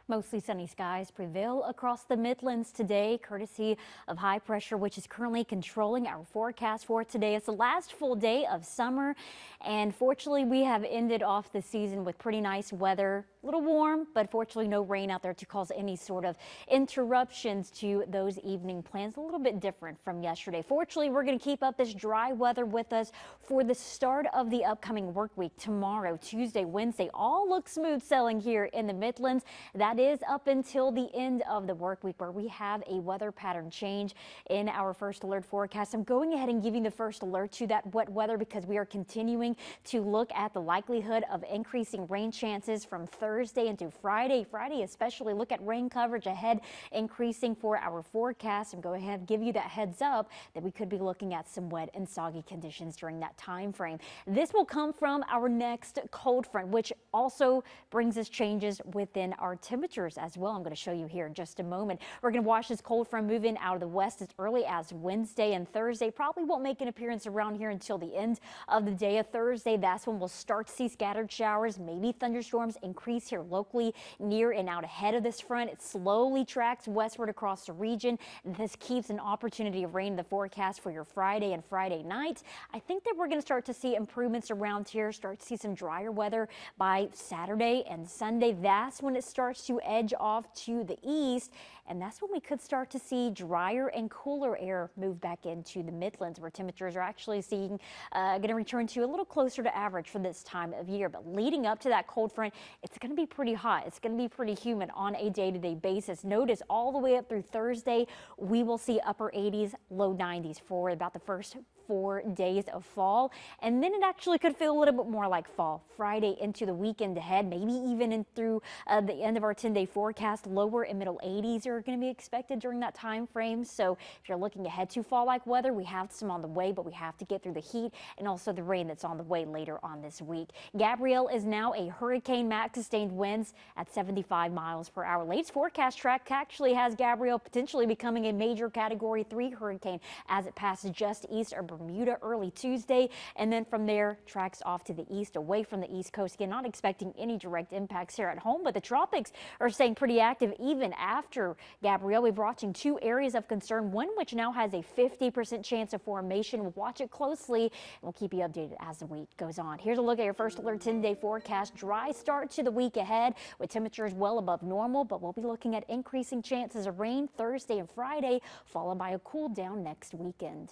Mostly sunny skies prevail across the Midlands today, courtesy of high pressure, which is currently controlling our forecast for today. It's the last full day of summer, and fortunately, we have ended off the season with pretty nice weather. A little warm, but fortunately, no rain out there to cause any sort of interruptions to those evening plans. A little bit different from yesterday. Fortunately, we're going to keep up this dry weather with us for the start of the upcoming work week. Tomorrow, Tuesday, Wednesday, all look smooth sailing here in the Midlands. That is up until the end of the work week, where we have a weather pattern change in our first alert forecast. I'm going ahead and giving the first alert to that wet weather because we are continuing to look at the likelihood of increasing rain chances from Thursday into Friday. Friday especially, look at rain coverage ahead increasing for our forecast. I'm going ahead and give you that heads up that we could be looking at some wet and soggy conditions during that time frame. This will come from our next cold front, which also brings us changes within our temperatures as well. I'm going to show you here in just a moment. We're going to watch this cold front move in out of the west as early as Wednesday and Thursday. Probably won't make an appearance around here until the end of the day of Thursday. That's when we'll start to see scattered showers, maybe thunderstorms increase here locally near and out ahead of this front. It slowly tracks westward across the region. This keeps an opportunity of rain in the forecast for your Friday and Friday night. I think that we're going to start to see improvements around here, start to see some drier weather by Saturday and Sunday. That's when it starts to edge off to the east, and that's when we could start to see drier and cooler air move back into the Midlands, where temperatures are actually seeing going to return to a little closer to average for this time of year. But leading up to that cold front, it's going to be pretty hot. It's going to be pretty humid on a day-to-day basis. Notice all the way up through Thursday, we will see upper 80s, low 90s for about the first 4 days of fall, and then it actually could feel a little bit more like fall Friday into the weekend ahead, maybe even in through the end of our 10-day forecast. Lower and middle 80s are going to be expected during that time frame. So if you're looking ahead to fall-like weather, we have some on the way, but we have to get through the heat and also the rain that's on the way later on this week. Gabrielle is now a hurricane. Max sustained winds at 75 miles per hour. Latest forecast track actually has Gabrielle potentially becoming a major Category 3 hurricane as it passes just east of Bermuda early Tuesday, and then from there tracks off to the east away from the East Coast. Again, not expecting any direct impacts here at home, but the tropics are staying pretty active even after Gabrielle. We're watching two areas of concern, one which now has a 50% chance of formation. We'll watch it closely and we'll keep you updated as the week goes on. Here's a look at your first alert 10-day forecast. Dry start to the week ahead with temperatures well above normal, but we'll be looking at increasing chances of rain Thursday and Friday, followed by a cool down next weekend.